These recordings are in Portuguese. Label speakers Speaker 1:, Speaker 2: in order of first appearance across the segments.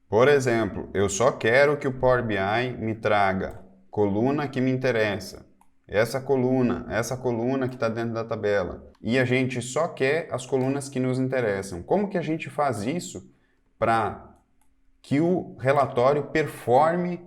Speaker 1: Por exemplo, eu só quero que o Power BI me traga coluna que me interessa. Essa coluna que está dentro da tabela. E a gente só quer as colunas que nos interessam. Como que a gente faz isso para que o relatório performe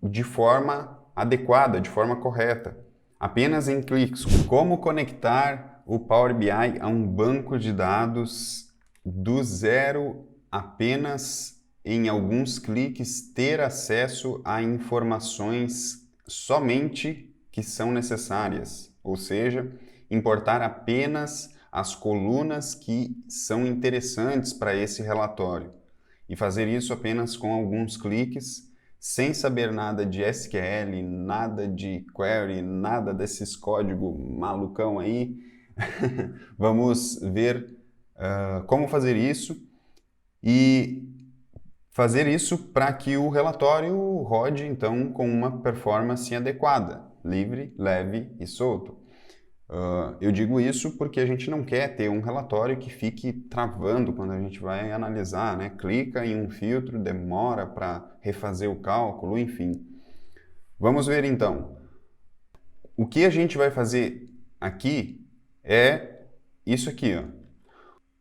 Speaker 1: de forma adequada, de forma correta? Apenas em cliques. Como conectar o Power BI a um banco de dados do zero, apenas em alguns cliques ter acesso a informações somente que são necessárias, ou seja, importar apenas as colunas que são interessantes para esse relatório e fazer isso apenas com alguns cliques, sem saber nada de SQL, nada de query, nada desses códigos malucão aí. Vamos ver como fazer isso e fazer isso para que o relatório rode então com uma performance adequada, livre, leve e solto. Eu digo isso porque a gente não quer ter um relatório que fique travando quando a gente vai analisar, né? Clica em um filtro, demora para refazer o cálculo, enfim. Vamos ver então. O que a gente vai fazer aqui é isso aqui, ó.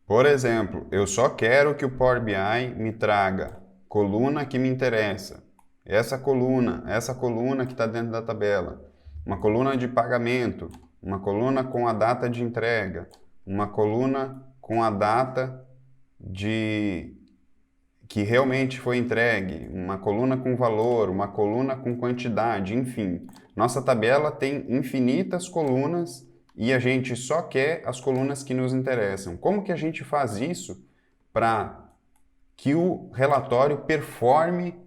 Speaker 1: Por exemplo, eu só quero que o Power BI me traga coluna que me interessa. Essa coluna que está dentro da tabela. Uma coluna de pagamento, uma coluna com a data de entrega, uma coluna com a data de que realmente foi entregue, uma coluna com valor, uma coluna com quantidade, enfim. Nossa tabela tem infinitas colunas e a gente só quer as colunas que nos interessam. Como que a gente faz isso para que o relatório performe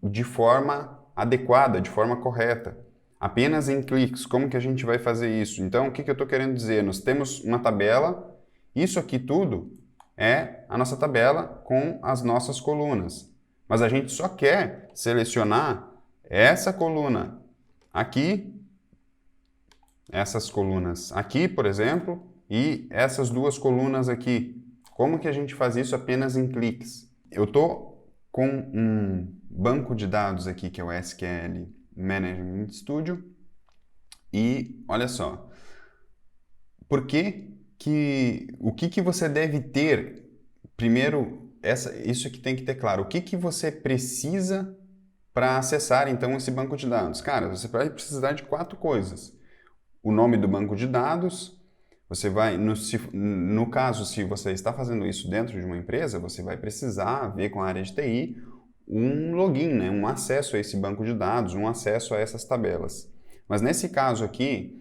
Speaker 1: de forma adequada, de forma correta? Apenas em cliques. Como que a gente vai fazer isso? Então, o que eu estou querendo dizer? Nós temos uma tabela, isso aqui tudo é a nossa tabela com as nossas colunas. Mas a gente só quer selecionar essa coluna aqui, essas colunas aqui, por exemplo, e essas duas colunas aqui. Como que a gente faz isso apenas em cliques? Eu estou com um banco de dados aqui que é o SQL Management Studio e olha só, o que você deve ter primeiro, isso que tem que ter claro. O que você precisa para acessar, então, esse banco de dados? Cara, você vai precisar de 4 coisas. O nome do banco de dados, você vai, no caso, se você está fazendo isso dentro de uma empresa, você vai precisar ver com a área de TI um login, né? Um acesso a esse banco de dados, um acesso a essas tabelas. Mas nesse caso aqui,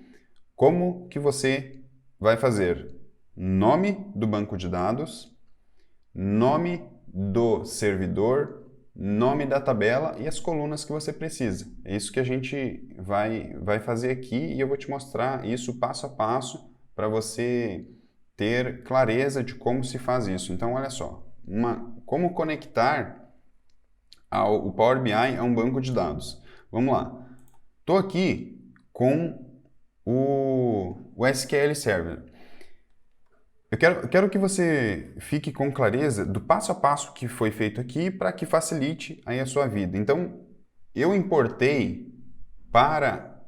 Speaker 1: como que você vai fazer? Nome do banco de dados, nome do servidor, nome da tabela e as colunas que você precisa. É isso que a gente vai fazer aqui e eu vou te mostrar isso passo a passo para você ter clareza de como se faz isso. Então, olha só, como conectar o Power BI a um banco de dados. Vamos lá. Estou aqui com o SQL Server. Eu quero que você fique com clareza do passo a passo que foi feito aqui para que facilite aí a sua vida. Então, eu importei para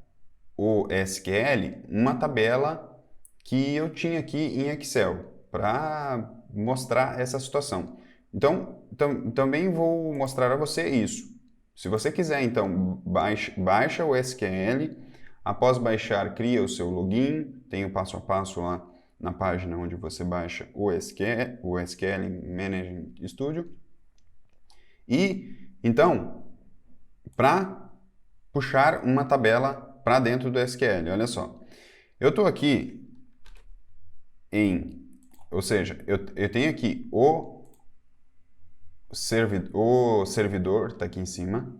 Speaker 1: o SQL uma tabela que eu tinha aqui em Excel para mostrar essa situação. Então, também vou mostrar a você isso. Se você quiser, então, baixa o SQL. Após baixar, cria o seu login. Tem o passo a passo lá na página onde você baixa o SQL Management Studio. E, então, para puxar uma tabela para dentro do SQL, olha só. Eu estou aqui ou seja, eu tenho aqui o servidor, está aqui em cima.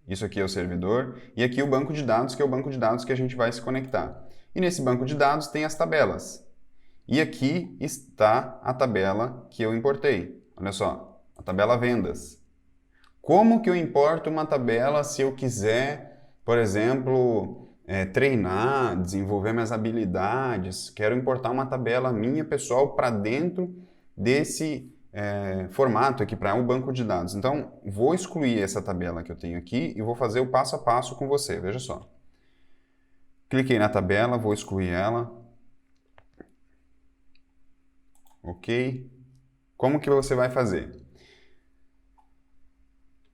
Speaker 1: Isso aqui é o servidor. E aqui o banco de dados, que é o banco de dados que a gente vai se conectar. E nesse banco de dados tem as tabelas. E aqui está a tabela que eu importei. Olha só, a tabela vendas. Como que eu importo uma tabela se eu quiser, por exemplo, treinar, desenvolver minhas habilidades? Quero importar uma tabela minha, pessoal, para dentro desse formato aqui para o banco de dados. Então, vou excluir essa tabela que eu tenho aqui e vou fazer o passo a passo com você. Veja só. Cliquei na tabela, vou excluir ela. Ok. Como que você vai fazer?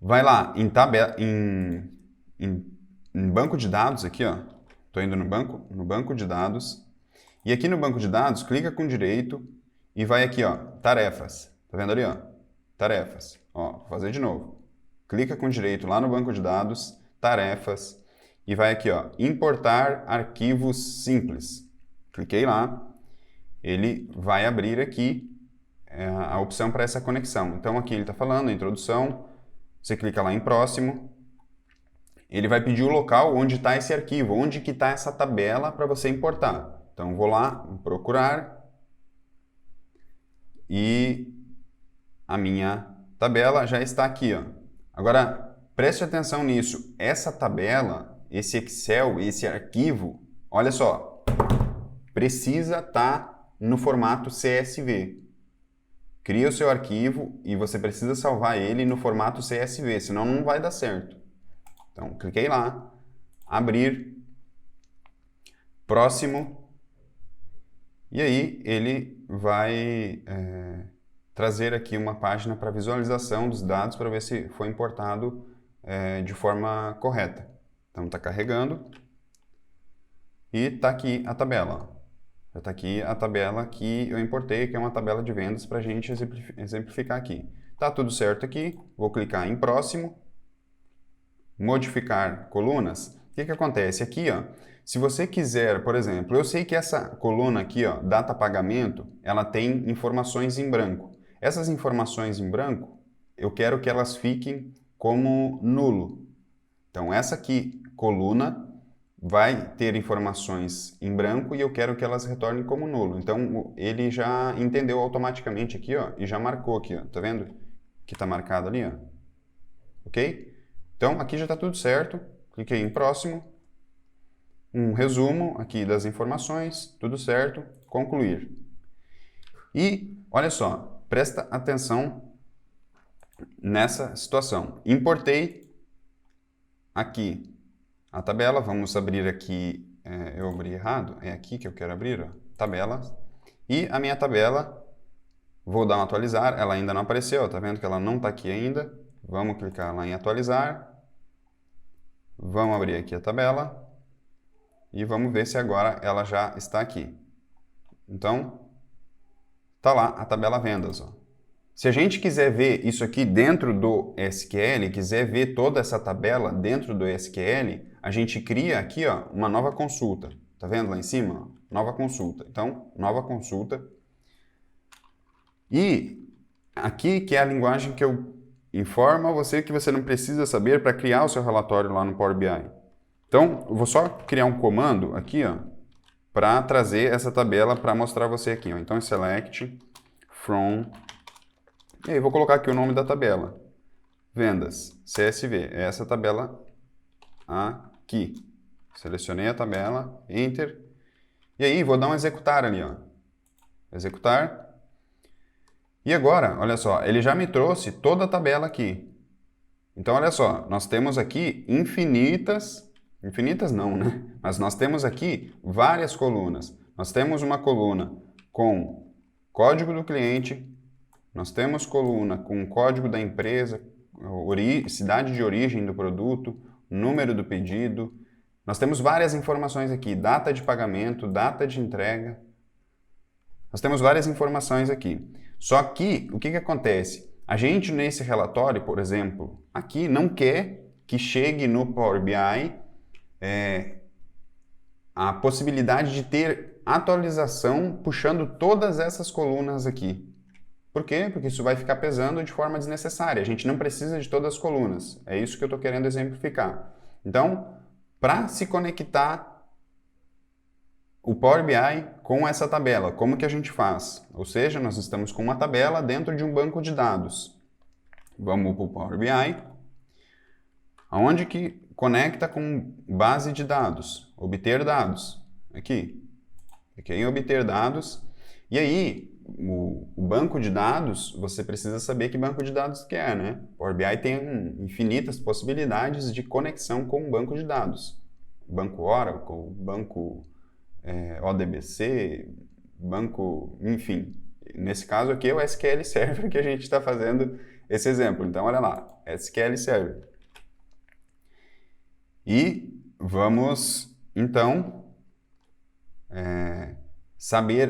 Speaker 1: Vai lá em banco de dados aqui, ó. Estou indo no banco de dados. E aqui no banco de dados, clica com direito e vai aqui, ó, tarefas. Tá vendo ali, ó? Tarefas. Ó, vou fazer de novo. Clica com direito lá no banco de dados, tarefas, e vai aqui, ó, importar arquivos simples. Cliquei lá, ele vai abrir aqui a opção para essa conexão. Então aqui ele está falando, a introdução, você clica lá em próximo, ele vai pedir o local onde está esse arquivo, onde que está essa tabela para você importar. Então vou lá, procurar, e a minha tabela já está aqui, ó. Agora, preste atenção nisso. Essa tabela, esse Excel, esse arquivo, olha só, precisa estar no formato CSV. Cria o seu arquivo e você precisa salvar ele no formato CSV, senão não vai dar certo. Então, cliquei lá, abrir, próximo, e aí ele vai trazer aqui uma página para visualização dos dados para ver se foi importado de forma correta. Então está carregando e está aqui a tabela. Já está aqui a tabela que eu importei, que é uma tabela de vendas para a gente exemplificar aqui. Está tudo certo aqui, vou clicar em próximo, modificar colunas. O que acontece? Aqui, ó, se você quiser, por exemplo, eu sei que essa coluna aqui, ó, data pagamento, ela tem informações em branco. Essas informações em branco, eu quero que elas fiquem como nulo. Então, essa aqui, coluna, vai ter informações em branco e eu quero que elas retornem como nulo. Então, ele já entendeu automaticamente aqui, ó, e já marcou aqui, ó. Tá vendo? Que está marcado ali, ó. Ok? Então, aqui já está tudo certo. Cliquei em próximo. Um resumo aqui das informações. Tudo certo. Concluir. E, olha só, presta atenção nessa situação. Importei aqui a tabela. Vamos abrir aqui. Eu abri errado. É aqui que eu quero abrir, ó. Tabela. E a minha tabela, vou dar um atualizar. Ela ainda não apareceu. Tá vendo que ela não está aqui ainda? Vamos clicar lá em atualizar. Vamos abrir aqui a tabela. E vamos ver se agora ela já está aqui. Então, tá lá a tabela vendas, ó. Se a gente quiser ver isso aqui dentro do SQL, quiser ver toda essa tabela dentro do SQL, a gente cria aqui, ó, uma nova consulta. Tá vendo lá em cima? Nova consulta. Então, nova consulta. E aqui que é a linguagem que eu informo a você que você não precisa saber para criar o seu relatório lá no Power BI. Então, eu vou só criar um comando aqui, ó, para trazer essa tabela para mostrar a você aqui, ó. Então, select from, e aí vou colocar aqui o nome da tabela, vendas, CSV, é essa tabela aqui. Selecionei a tabela, enter, e aí vou dar um executar ali, ó, executar. E agora, olha só, ele já me trouxe toda a tabela aqui. Então, olha só, nós temos aqui infinitas não, né? Mas nós temos aqui várias colunas. Nós temos uma coluna com código do cliente, nós temos coluna com código da empresa, cidade de origem do produto, número do pedido. Nós temos várias informações aqui, data de pagamento, data de entrega. Nós temos várias informações aqui. Só que, o que acontece? A gente, nesse relatório, por exemplo, aqui não quer que chegue no Power BI a possibilidade de ter atualização puxando todas essas colunas aqui. Por quê? Porque isso vai ficar pesando de forma desnecessária. A gente não precisa de todas as colunas. É isso que eu estou querendo exemplificar. Então, para se conectar o Power BI com essa tabela, como que a gente faz? Ou seja, nós estamos com uma tabela dentro de um banco de dados. Vamos para o Power BI, aonde que conecta com base de dados, obter dados, aqui. Cliquei em obter dados, e aí o banco de dados, você precisa saber que banco de dados que é, né? O Power BI tem infinitas possibilidades de conexão com o banco de dados. Banco Oracle, banco ODBC, banco, enfim. Nesse caso aqui é o SQL Server que a gente está fazendo esse exemplo. Então, olha lá, SQL Server. E vamos, então, saber,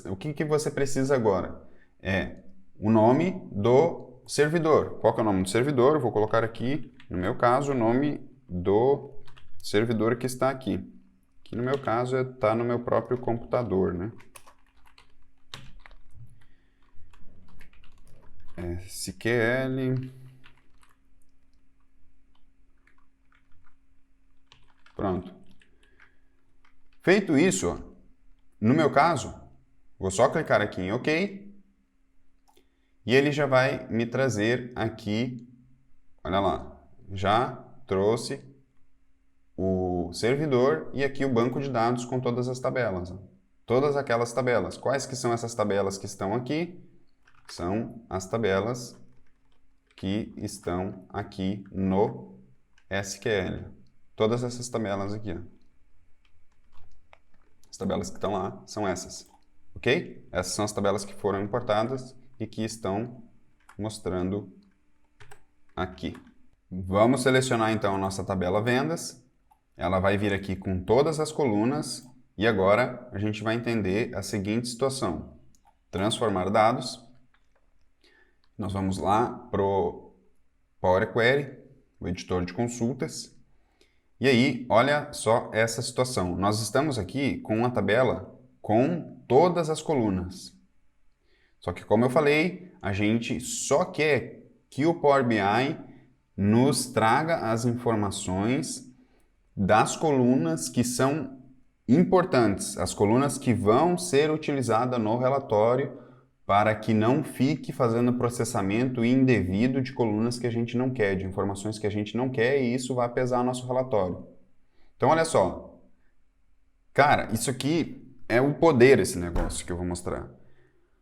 Speaker 1: o que você precisa agora? É o nome do servidor. Qual que é o nome do servidor? Eu vou colocar aqui, no meu caso, o nome do servidor que está aqui. Que no meu caso está no meu próprio computador, né? SQL. Pronto. Feito isso, ó, no meu caso, vou só clicar aqui em OK. E ele já vai me trazer aqui, olha lá, já trouxe o servidor e aqui o banco de dados com todas as tabelas. Ó. Todas aquelas tabelas. Quais que são essas tabelas que estão aqui? São as tabelas que estão aqui no SQL. Todas essas tabelas aqui. Ó. As tabelas que estão lá são essas. Ok? Essas são as tabelas que foram importadas e que estão mostrando aqui. Vamos selecionar então a nossa tabela vendas. Ela vai vir aqui com todas as colunas e agora a gente vai entender a seguinte situação. Transformar dados. Nós vamos lá para o Power Query, o editor de consultas. E aí, olha só essa situação. Nós estamos aqui com uma tabela com todas as colunas. Só que, como eu falei, a gente só quer que o Power BI nos traga as informações das colunas que são importantes, as colunas que vão ser utilizadas no relatório para que não fique fazendo processamento indevido de colunas que a gente não quer, de informações que a gente não quer, e isso vai pesar nosso relatório. Então, olha só. Cara, isso aqui é o poder, esse negócio que eu vou mostrar.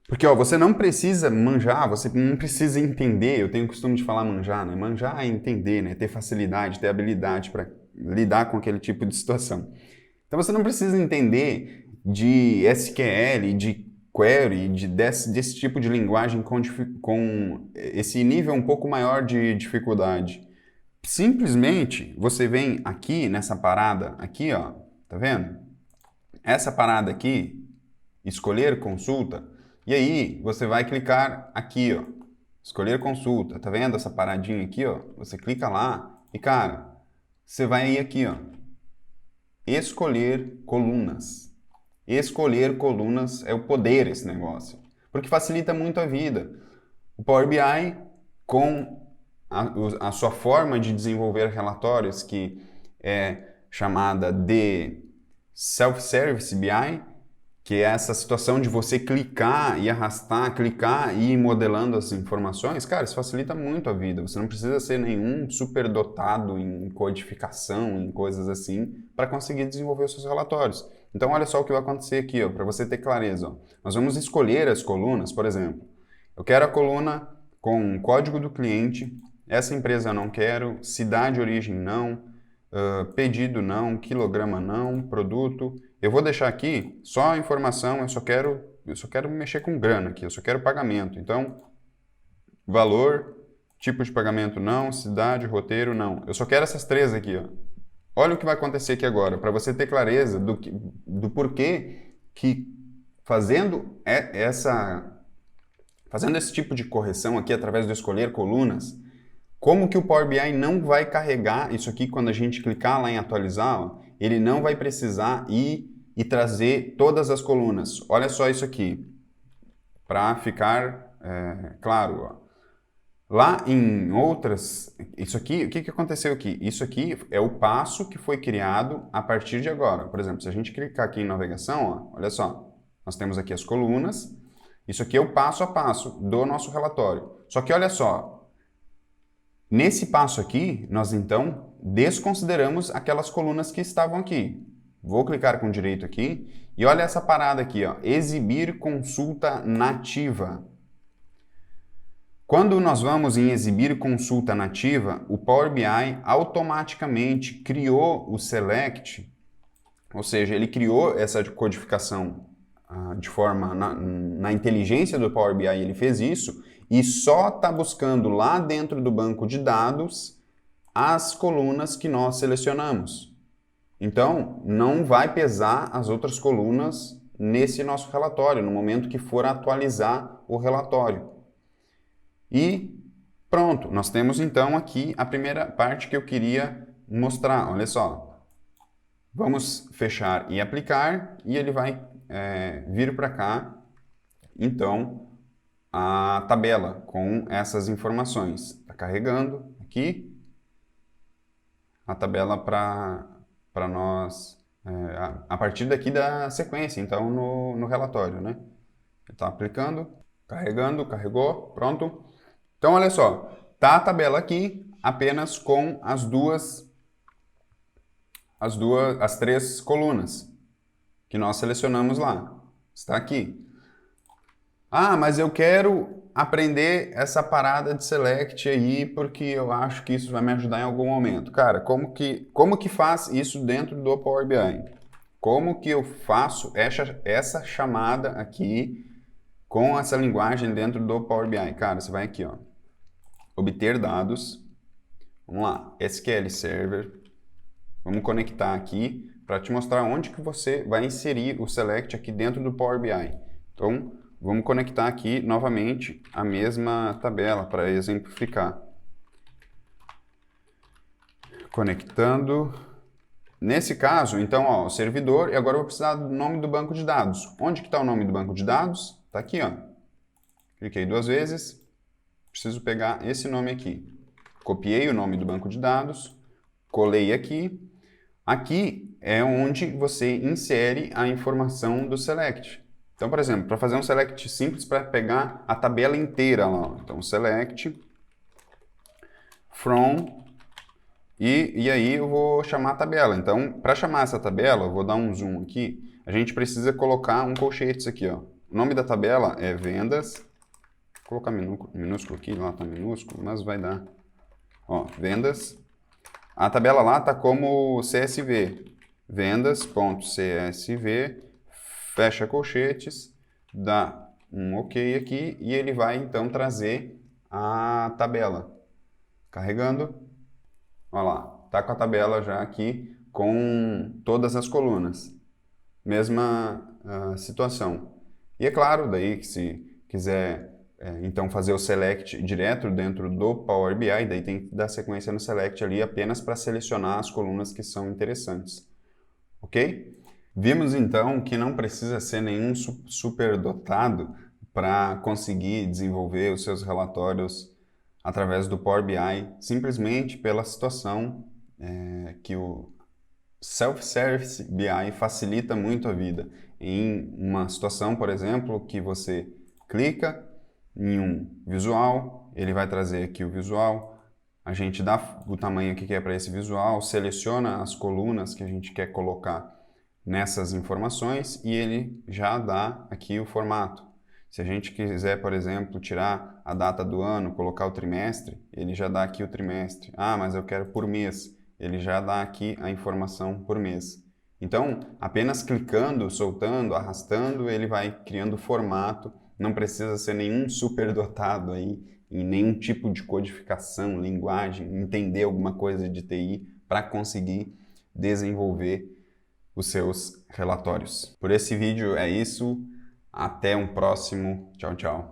Speaker 1: Porque, ó, você não precisa manjar, você não precisa entender, eu tenho o costume de falar manjar, né? Manjar é entender, né? Ter facilidade, ter habilidade para lidar com aquele tipo de situação. Então, você não precisa entender de SQL, de query, desse tipo de linguagem com esse nível um pouco maior de dificuldade. Simplesmente, você vem aqui nessa parada aqui, ó, tá vendo? Essa parada aqui, escolher consulta, e aí você vai clicar aqui, ó, escolher consulta, tá vendo essa paradinha aqui, ó? Você clica lá e, cara, você vai ir aqui, ó, escolher colunas. Escolher colunas é o poder esse negócio, porque facilita muito a vida. O Power BI, com a sua forma de desenvolver relatórios, que é chamada de Self-Service BI, que é essa situação de você clicar e arrastar, clicar e ir modelando as informações, cara, isso facilita muito a vida. Você não precisa ser nenhum superdotado em codificação, em coisas assim, para conseguir desenvolver os seus relatórios. Então, olha só o que vai acontecer aqui, para você ter clareza. Ó. Nós vamos escolher as colunas, por exemplo. Eu quero a coluna com código do cliente, essa empresa eu não quero, cidade, origem não, pedido não, quilograma não, produto. Eu vou deixar aqui só a informação, eu só quero mexer com grana aqui, eu só quero pagamento. Então, valor, tipo de pagamento não, cidade, roteiro não. Eu só quero essas três aqui, ó. Olha o que vai acontecer aqui agora, para você ter clareza do porquê que fazendo esse tipo de correção aqui através do escolher colunas, como que o Power BI não vai carregar isso aqui quando a gente clicar lá em atualizar, ó, ele não vai precisar ir e trazer todas as colunas. Olha só isso aqui, para ficar claro. Ó. Lá em outras, isso aqui, o que aconteceu aqui? Isso aqui é o passo que foi criado a partir de agora. Por exemplo, se a gente clicar aqui em navegação, ó, olha só, nós temos aqui as colunas, isso aqui é o passo a passo do nosso relatório. Só que olha só, nesse passo aqui, nós então desconsideramos aquelas colunas que estavam aqui. Vou clicar com direito aqui e olha essa parada aqui, ó, exibir consulta nativa. Quando nós vamos em exibir consulta nativa, o Power BI automaticamente criou o Select, ou seja, ele criou essa codificação de forma na inteligência do Power BI, ele fez isso e só está buscando lá dentro do banco de dados as colunas que nós selecionamos. Então, não vai pesar as outras colunas nesse nosso relatório, no momento que for atualizar o relatório. E pronto, nós temos então aqui a primeira parte que eu queria mostrar. Olha só, vamos fechar e aplicar e ele vai vir para cá, então, a tabela com essas informações. Está carregando aqui a tabela para nós, a partir daqui da sequência, então, no relatório, né? Está aplicando, carregando, carregou, pronto. Então, olha só, tá a tabela aqui apenas com as três colunas que nós selecionamos lá. Está aqui. Ah, mas eu quero aprender essa parada de select aí porque eu acho que isso vai me ajudar em algum momento. Cara, como que faz isso dentro do Power BI? Como que eu faço essa chamada aqui com essa linguagem dentro do Power BI? Cara, você vai aqui, ó. Obter dados. Vamos lá, SQL Server. Vamos conectar aqui para te mostrar onde que você vai inserir o Select aqui dentro do Power BI. Então, vamos conectar aqui novamente a mesma tabela para exemplificar. Conectando. Nesse caso, então, ó, o servidor, e agora eu vou precisar do nome do banco de dados. Onde que está o nome do banco de dados? Está aqui, ó. Cliquei 2 vezes. Preciso pegar esse nome aqui. Copiei o nome do banco de dados, colei aqui. Aqui é onde você insere a informação do Select. Então, por exemplo, para fazer um Select simples, para pegar a tabela inteira lá. Então, Select from, e aí eu vou chamar a tabela. Então, para chamar essa tabela, eu vou dar um zoom aqui, a gente precisa colocar um colchetes aqui, ó. O nome da tabela é vendas. Vou colocar minúsculo aqui, lá está minúsculo, mas vai dar. Ó, vendas. A tabela lá está como CSV. Vendas.csv, fecha colchetes, dá um OK aqui e ele vai então trazer a tabela. Carregando. Olha lá, está com a tabela já aqui com todas as colunas. Mesma situação. E é claro, daí que se quiser então fazer o select direto dentro do Power BI, daí tem que dar sequência no select ali apenas para selecionar as colunas que são interessantes. Ok? Vimos então que não precisa ser nenhum superdotado para conseguir desenvolver os seus relatórios através do Power BI, simplesmente pela situação que o Self-Service BI facilita muito a vida. Em uma situação, por exemplo, que você clica em um visual, ele vai trazer aqui o visual, a gente dá o tamanho que quer para esse visual, seleciona as colunas que a gente quer colocar nessas informações e ele já dá aqui o formato. Se a gente quiser, por exemplo, tirar a data do ano, colocar o trimestre, ele já dá aqui o trimestre. Ah, mas eu quero por mês, ele já dá aqui a informação por mês. Então, apenas clicando, soltando, arrastando, ele vai criando formato. Não precisa ser nenhum superdotado aí, em nenhum tipo de codificação, linguagem, entender alguma coisa de TI para conseguir desenvolver os seus relatórios. Por esse vídeo é isso. Até um próximo. Tchau, tchau.